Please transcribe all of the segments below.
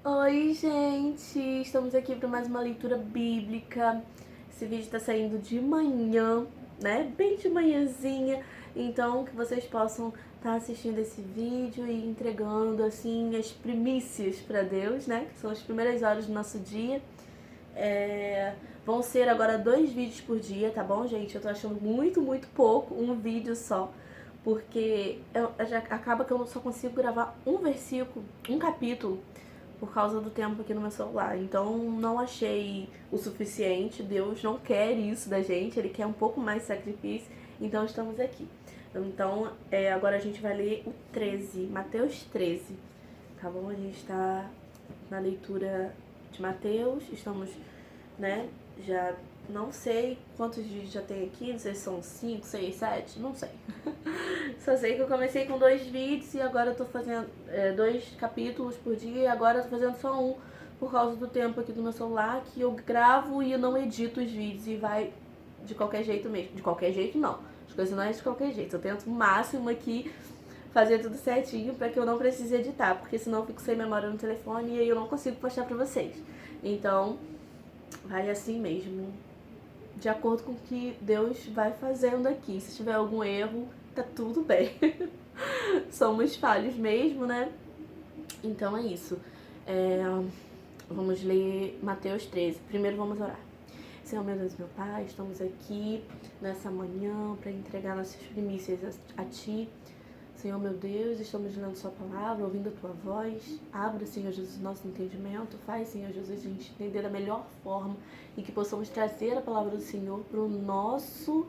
Oi, gente! Estamos aqui para mais uma leitura bíblica. Esse vídeo está saindo de manhã, né? Bem de manhãzinha. Então, que vocês possam estar assistindo esse vídeo e entregando, assim, as primícias para Deus, né? Que são as primeiras horas do nosso dia. Vão ser agora 2 vídeos por dia, tá bom, gente? Eu tô achando muito pouco, um vídeo só. Porque acaba que eu só consigo gravar um versículo, um capítulo, por causa do tempo aqui no meu celular. Então não achei o suficiente. Deus não quer isso da gente, Ele quer um pouco mais de sacrifício. Então estamos aqui. Então agora a gente vai ler o 13, Mateus 13, tá bom? A gente tá na leitura de Mateus, estamos, né, já não sei quantos vídeos já tem aqui, não sei se são 5, 6, 7, não sei. Só sei que eu comecei com 2 vídeos e agora eu tô fazendo 2 capítulos por dia e agora eu tô fazendo só um por causa do tempo aqui do meu celular, que eu gravo e eu não edito os vídeos e vai de qualquer jeito mesmo. De qualquer jeito não, as coisas não é de qualquer jeito, eu tento o máximo aqui fazer tudo certinho pra que eu não precise editar, porque senão eu fico sem memória no telefone e aí eu não consigo postar pra vocês. Então, vai assim mesmo, de acordo com o que Deus vai fazendo aqui. Se tiver algum erro, tá tudo bem. Somos falhos mesmo, né? Então é isso. Vamos ler Mateus 13. Primeiro vamos orar. Senhor, meu Deus, meu Pai, estamos aqui nessa manhã para entregar nossas primícias a Ti. Senhor, meu Deus, estamos lendo Sua palavra, ouvindo a Tua voz. Abra, Senhor Jesus, nosso entendimento. Faz, Senhor Jesus, a gente entender da melhor forma e que possamos trazer a palavra do Senhor para o nosso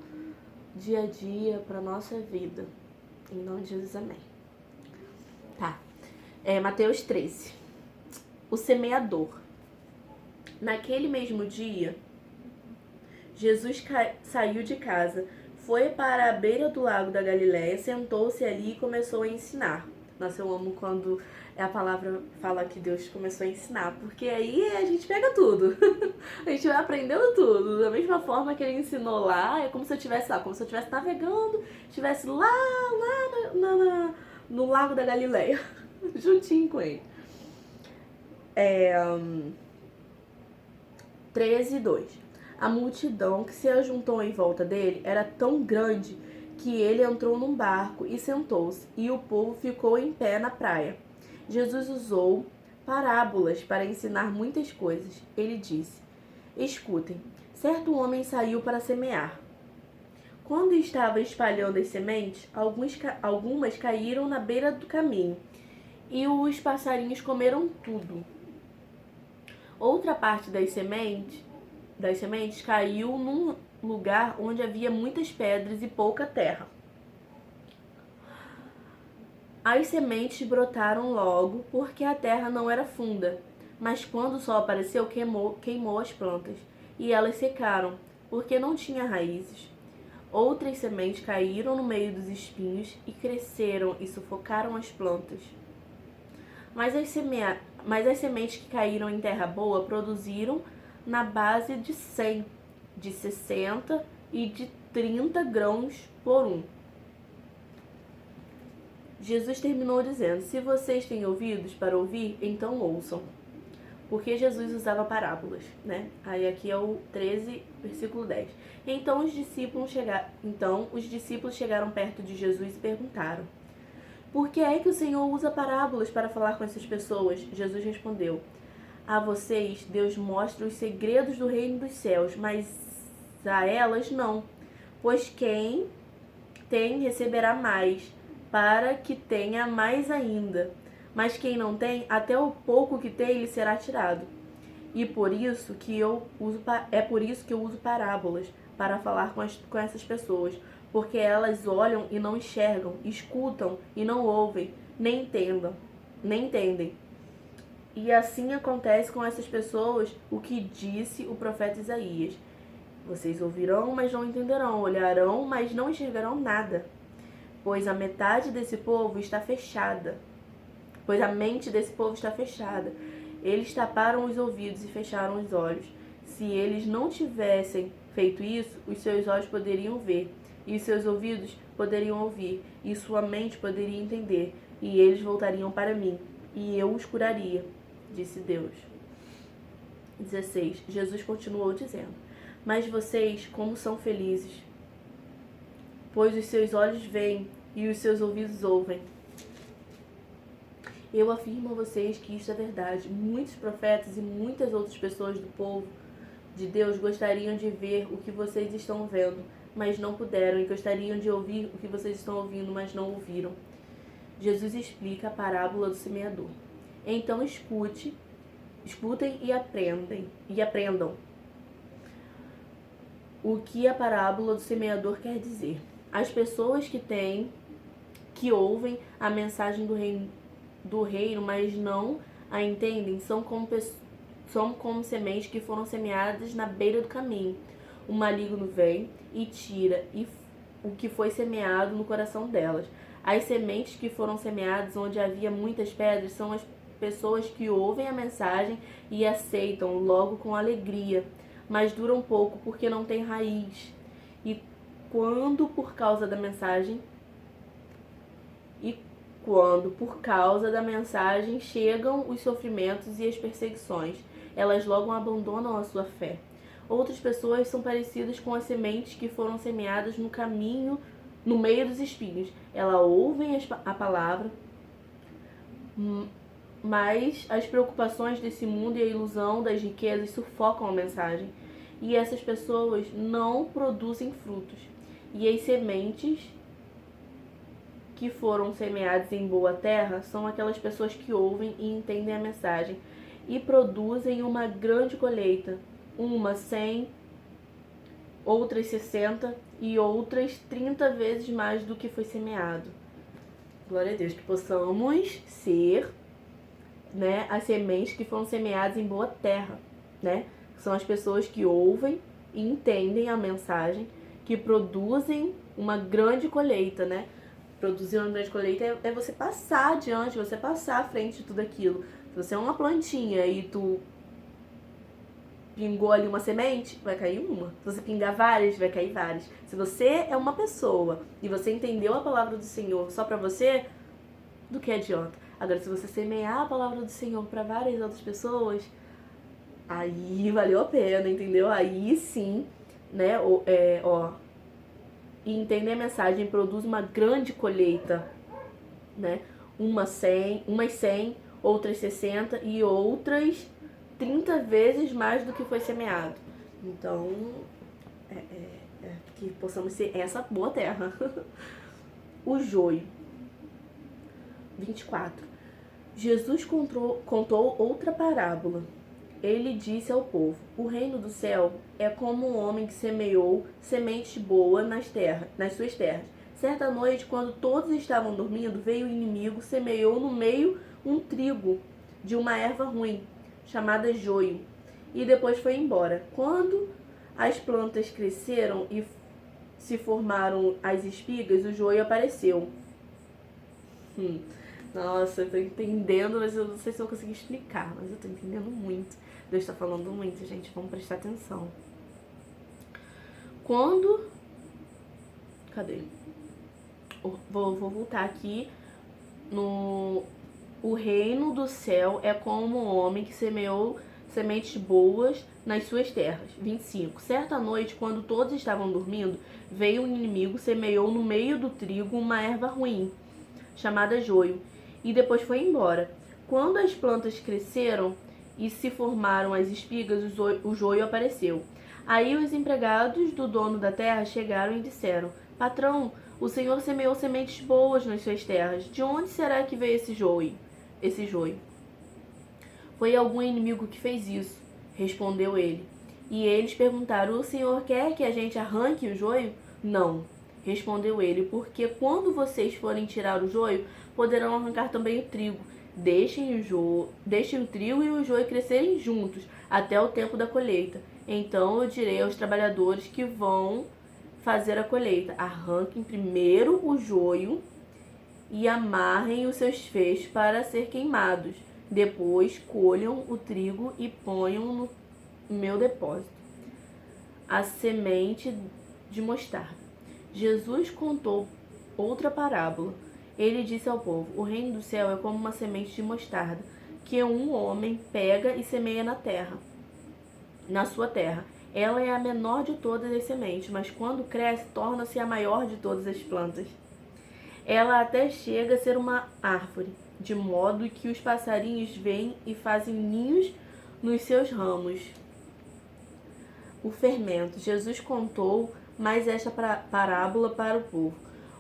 dia a dia, para a nossa vida. Em nome de Jesus, amém. Tá. Mateus 13. O semeador. Naquele mesmo dia, Jesus saiu de casa, foi para a beira do lago da Galileia, sentou-se ali e começou a ensinar. Nossa, eu amo quando a palavra fala que Deus começou a ensinar, porque aí a gente pega tudo. A gente vai aprendendo tudo. Da mesma forma que ele ensinou lá, é como se eu estivesse lá, como se eu estivesse navegando, estivesse lá no lago da Galileia, juntinho com ele. 13:2. A multidão que se ajuntou em volta dele era tão grande que ele entrou num barco e sentou-se, e o povo ficou em pé na praia. Jesus usou parábolas para ensinar muitas coisas. Ele disse: Escutem, certo homem saiu para semear. Quando estava espalhando as sementes, algumas caíram na beira do caminho, e os passarinhos comeram tudo. Outra parte das sementes caiu num lugar onde havia muitas pedras e pouca terra. As sementes brotaram logo porque a terra não era funda, mas quando o sol apareceu, queimou as plantas, e elas secaram, porque não tinha raízes. Outras sementes caíram no meio dos espinhos e cresceram e sufocaram as plantas. Mas as sementes que caíram em terra boa produziram na base de 100, de 60 e de 30 grãos por um. Jesus terminou dizendo: Se vocês têm ouvidos para ouvir, então ouçam. Porque Jesus usava parábolas, né? Aí aqui é o 13, versículo 10. Então os discípulos chegaram perto de Jesus e perguntaram: Por que é que o Senhor usa parábolas para falar com essas pessoas? Jesus respondeu: A vocês, Deus mostra os segredos do reino dos céus, mas a elas não. Pois quem tem receberá mais, para que tenha mais ainda. Mas quem não tem, até o pouco que tem lhe será tirado. E por isso que eu uso parábolas para falar com essas pessoas, porque elas olham e não enxergam, escutam e não ouvem, nem entendem. E assim acontece com essas pessoas o que disse o profeta Isaías: Vocês ouvirão, mas não entenderão, olharão, mas não enxergarão nada. Pois a mente desse povo está fechada. Eles taparam os ouvidos e fecharam os olhos. Se eles não tivessem feito isso, os seus olhos poderiam ver, e os seus ouvidos poderiam ouvir, e sua mente poderia entender, e eles voltariam para mim, e eu os curaria. disse Deus. 16. Jesus continuou dizendo: mas vocês, como são felizes, pois os seus olhos veem e os seus ouvidos ouvem. Eu afirmo a vocês que isso é verdade. Muitos profetas e muitas outras pessoas do povo de Deus gostariam de ver o que vocês estão vendo, mas não puderam, e gostariam de ouvir o que vocês estão ouvindo, mas não ouviram. Jesus explica a parábola do semeador. Então escutem e aprendam o que a parábola do semeador quer dizer. As pessoas que ouvem a mensagem do reino, mas não a entendem, são como sementes que foram semeadas na beira do caminho. O maligno vem e tira o que foi semeado no coração delas. As sementes que foram semeadas onde havia muitas pedras são as pessoas que ouvem a mensagem e aceitam logo com alegria, mas duram pouco porque não têm raiz. E quando por causa da mensagem chegam os sofrimentos e as perseguições, elas logo abandonam a sua fé. Outras pessoas são parecidas com as sementes que foram semeadas no caminho, no meio dos espinhos. Elas ouvem a palavra, mas as preocupações desse mundo e a ilusão das riquezas sufocam a mensagem. E essas pessoas não produzem frutos. E as sementes que foram semeadas em boa terra são aquelas pessoas que ouvem e entendem a mensagem e produzem uma grande colheita, 100, outras 60 e outras 30 vezes mais do que foi semeado. Glória a Deus, que possamos ser, as sementes que foram semeadas em boa terra, São as pessoas que ouvem e entendem a mensagem, que produzem uma grande colheita, Produzir uma grande colheita é você passar adiante, você passar à frente de tudo aquilo. Se você é uma plantinha e tu pingou ali uma semente, vai cair uma. Se você pingar várias, vai cair várias. Se você é uma pessoa e você entendeu a palavra do Senhor só pra você, do que adianta? Agora, se você semear a palavra do Senhor pra várias outras pessoas, aí valeu a pena, entendeu? Aí sim, e entender a mensagem produz uma grande colheita, umas 100, outras 60 e outras 30 vezes mais do que foi semeado. Então, que possamos ser essa boa terra. O joio. 24. Jesus contou outra parábola. Ele disse ao povo: o reino do céu é como um homem que semeou semente boa nas suas terras. Certa noite, quando todos estavam dormindo, veio o inimigo, semeou no meio um trigo de uma erva ruim, chamada joio, e depois foi embora. Quando as plantas cresceram e se formaram as espigas, o joio apareceu. Nossa, eu tô entendendo, mas eu não sei se eu vou conseguir explicar, mas eu tô entendendo muito. Deus tá falando muito, gente, vamos prestar atenção. Cadê? Vou voltar aqui no... O reino do céu é como um homem que semeou sementes boas nas suas terras. 25. Certa noite, quando todos estavam dormindo, veio um inimigo, semeou no meio do trigo uma erva ruim, chamada joio, e depois foi embora. Quando as plantas cresceram e se formaram as espigas, o joio apareceu. Aí os empregados do dono da terra chegaram e disseram: patrão, o senhor semeou sementes boas nas suas terras. De onde será que veio esse joio? Foi algum inimigo que fez isso, respondeu ele. E eles perguntaram: o senhor quer que a gente arranque o joio? Não, respondeu ele, porque quando vocês forem tirar o joio, poderão arrancar também o trigo. Deixem o trigo e o joio crescerem juntos até o tempo da colheita. Então eu direi aos trabalhadores que vão fazer a colheita: arranquem primeiro o joio e amarrem os seus feixes para ser queimados. Depois colham o trigo e ponham no meu depósito a semente de mostarda. Jesus contou outra parábola. Ele disse ao povo: o reino do céu é como uma semente de mostarda que um homem pega e semeia na sua terra. Ela é a menor de todas as sementes, mas quando cresce, torna-se a maior de todas as plantas. Ela até chega a ser uma árvore, de modo que os passarinhos vêm e fazem ninhos nos seus ramos. O fermento. Jesus contou mais esta parábola para o povo.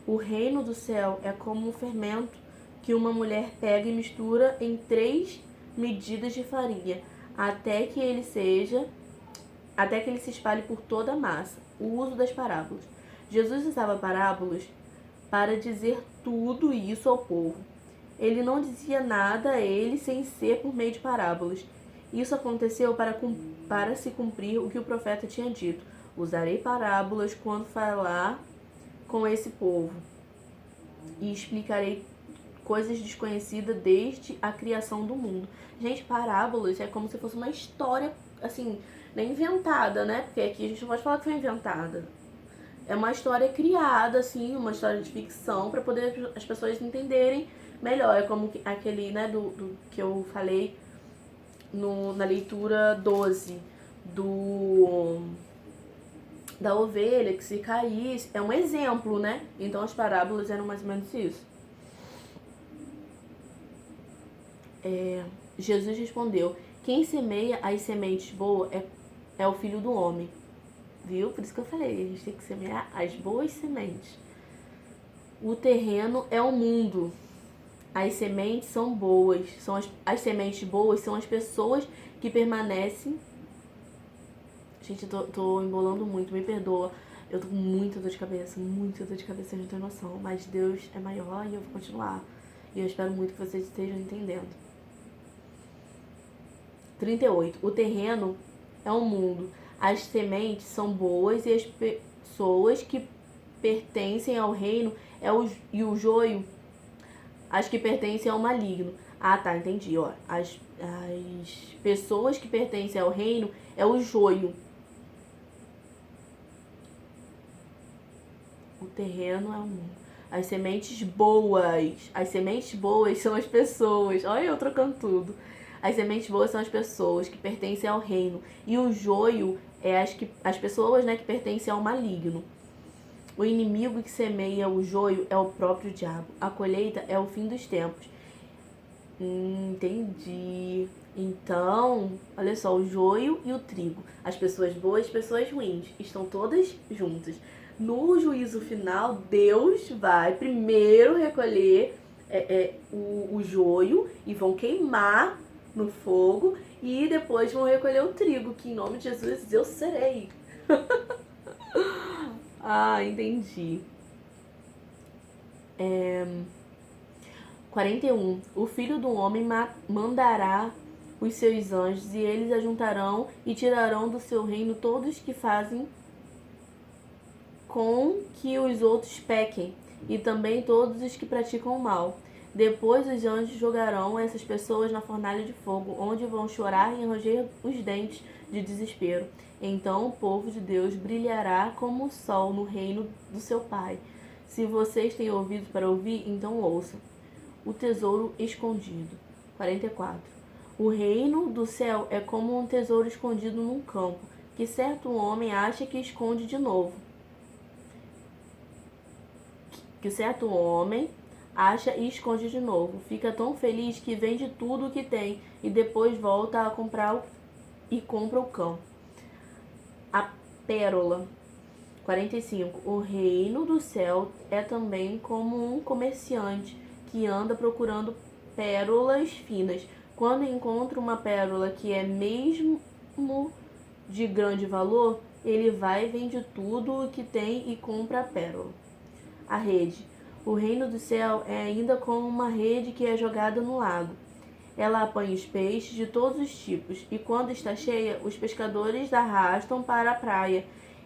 O reino do céu é como um fermento que uma mulher pega e mistura em 3 medidas de farinha, até que ele se espalhe por toda a massa. O uso das parábolas. Jesus usava parábolas para dizer tudo isso ao povo. Ele não dizia nada a ele sem ser por meio de parábolas. Isso aconteceu para se cumprir o que o profeta tinha dito. Usarei parábolas quando falar com esse povo e explicarei coisas desconhecidas desde a criação do mundo. Gente, parábolas é como se fosse uma história, assim, nem inventada, né? Porque aqui a gente não pode falar que foi inventada. É uma história criada, assim, uma história de ficção, para poder as pessoas entenderem melhor. É como aquele, né, do que eu falei na leitura 12, da ovelha que se caísse. É um exemplo, né? Então as parábolas eram mais ou menos isso. Jesus respondeu: quem semeia as sementes boas é o filho do homem. Viu? Por isso que eu falei, a gente tem que semear as boas sementes. O terreno é o mundo. As sementes são boas. As sementes boas são as pessoas que permanecem. Gente, eu tô embolando muito, me perdoa. Eu tô com muita dor de cabeça, eu não tenho noção. Mas Deus é maior e eu vou continuar. E eu espero muito que vocês estejam entendendo. 38. O terreno é o mundo. As sementes são boas e as pessoas que pertencem ao reino e o joio, as que pertencem ao maligno. Ah, tá, entendi, ó. As pessoas que pertencem ao reino é o joio. O terreno é o mundo. As sementes boas são as pessoas. Olha eu trocando tudo. As sementes boas são as pessoas que pertencem ao reino. E o joio é as pessoas, né, que pertencem ao maligno. O inimigo que semeia o joio é o próprio diabo. A colheita é o fim dos tempos. Entendi. Então, olha só, o joio e o trigo. As pessoas boas e as pessoas ruins estão todas juntas. No juízo final, Deus vai primeiro recolher o joio e vão queimar no fogo e depois vão recolher o trigo, que em nome de Jesus eu serei. Ah, entendi. 41. O filho do homem mandará os seus anjos e eles ajuntarão e tirarão do seu reino todos que fazem com que os outros pequem e também todos os que praticam o mal. Depois os anjos jogarão essas pessoas na fornalha de fogo, onde vão chorar e ranger os dentes de desespero. Então o povo de Deus brilhará como o sol no reino do seu Pai. Se vocês têm ouvidos para ouvir, então ouçam. O tesouro escondido. 44. O reino do céu é como um tesouro escondido num campo, que certo homem acha que esconde de novo. Que certo homem acha e esconde de novo. Fica tão feliz que vende tudo o que tem e depois volta a comprar e compra o campo. A pérola. 45. O reino do céu é também como um comerciante que anda procurando pérolas finas. Quando encontra uma pérola que é mesmo de grande valor, ele vai, vende tudo o que tem e compra a pérola. A rede. O reino do céu é ainda como uma rede que é jogada no lago. Ela apanha os peixes de todos os tipos, e quando está cheia, os pescadores arrastam para a praia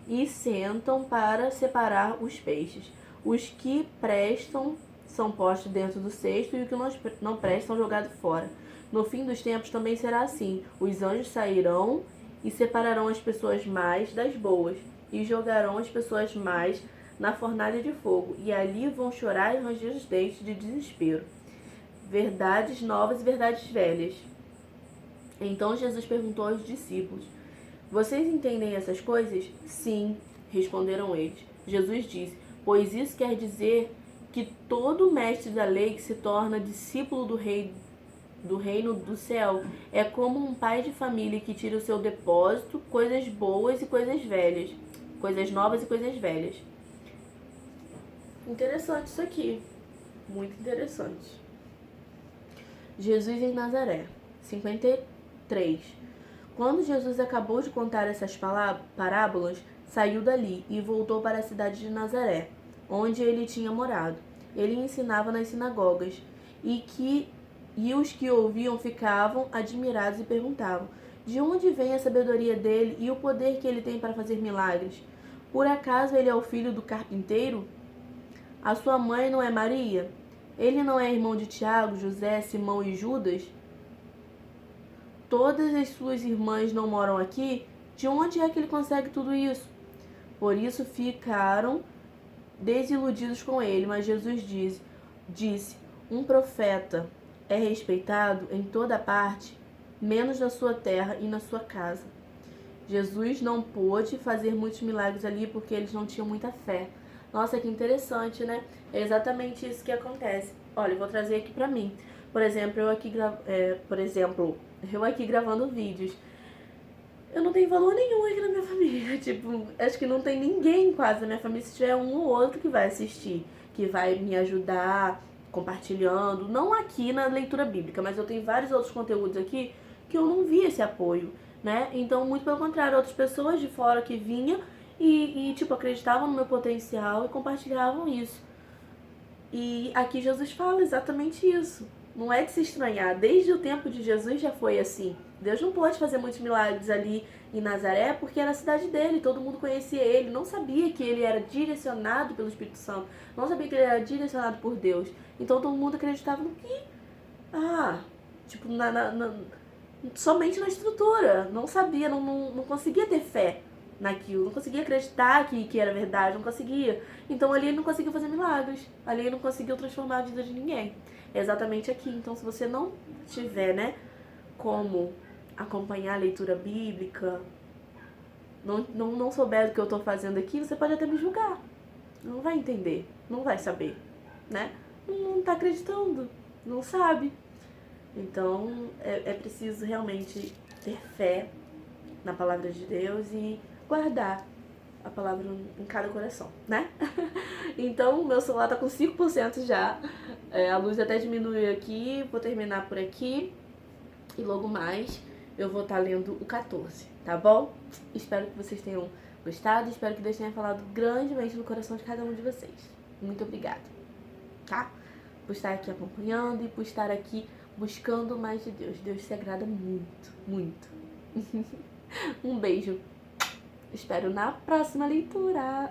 e sentam para separar os peixes. Os que prestam são postos dentro do cesto e os que não prestam são jogados fora. No fim dos tempos também será assim. Os anjos sairão e separarão as pessoas más das boas e jogarão as pessoas más na fornalha de fogo, e ali vão chorar e ranger os dentes de desespero. Verdades novas e verdades velhas. Então Jesus perguntou aos discípulos: Vocês entendem essas coisas? Sim, responderam eles. Jesus disse: Pois isso quer dizer que todo mestre da lei que se torna discípulo do reino do céu é como um pai de família que tira o seu depósito, coisas boas e coisas velhas, coisas novas e coisas velhas. Interessante isso aqui, muito interessante. Jesus em Nazaré, 53. Quando Jesus acabou de contar essas parábolas, saiu dali e voltou para a cidade de Nazaré, onde ele tinha morado. Ele ensinava nas sinagogas, e os que ouviam ficavam admirados e perguntavam: De onde vem a sabedoria dele e o poder que ele tem para fazer milagres? Por acaso ele é o filho do carpinteiro? A sua mãe não é Maria? Ele não é irmão de Tiago, José, Simão e Judas? Todas as suas irmãs não moram aqui? De onde é que ele consegue tudo isso? Por isso ficaram desiludidos com ele, mas Jesus disse: Um profeta é respeitado em toda parte, menos na sua terra e na sua casa. Jesus não pôde fazer muitos milagres ali porque eles não tinham muita fé. Nossa, que interessante, né? É exatamente isso que acontece. Olha, eu vou trazer aqui pra mim. Por exemplo, eu aqui gravando vídeos. Eu não tenho valor nenhum aqui na minha família. Tipo, acho que não tem ninguém quase na minha família, se tiver um ou outro que vai assistir, que vai me ajudar compartilhando. Não aqui na leitura bíblica, mas eu tenho vários outros conteúdos aqui que eu não vi esse apoio, né? Então, muito pelo contrário, outras pessoas de fora que vinham tipo, acreditavam no meu potencial e compartilhavam isso. E aqui Jesus fala exatamente isso. Não é de se estranhar. Desde o tempo de Jesus já foi assim. Deus não pôde fazer muitos milagres ali em Nazaré porque era a cidade dele, todo mundo conhecia ele, não sabia que ele era direcionado pelo Espírito Santo, não sabia que ele era direcionado por Deus. Então todo mundo acreditava no que? Tipo, somente na estrutura. Não sabia, não conseguia ter fé naquilo, não conseguia acreditar que era verdade, não conseguia. Então ali ele não conseguiu fazer milagres, ali ele não conseguiu transformar a vida de ninguém. É exatamente aqui. Então se você não tiver, né, como acompanhar a leitura bíblica, não souber do que eu tô fazendo aqui, você pode até me julgar. Não vai entender, não vai saber, né? Não tá acreditando, não sabe. Então é preciso realmente ter fé na palavra de Deus e guardar a palavra em cada coração, né? Então, meu celular tá com 5% já. A luz até diminuiu aqui, vou terminar por aqui. E logo mais eu vou estar lendo o 14, tá bom? Espero que vocês tenham gostado, espero que Deus tenha falado grandemente no coração de cada um de vocês. Muito obrigada, tá? Por estar aqui acompanhando e por estar aqui buscando mais de Deus. Deus se agrada muito, muito. Um beijo. Espero na próxima leitura.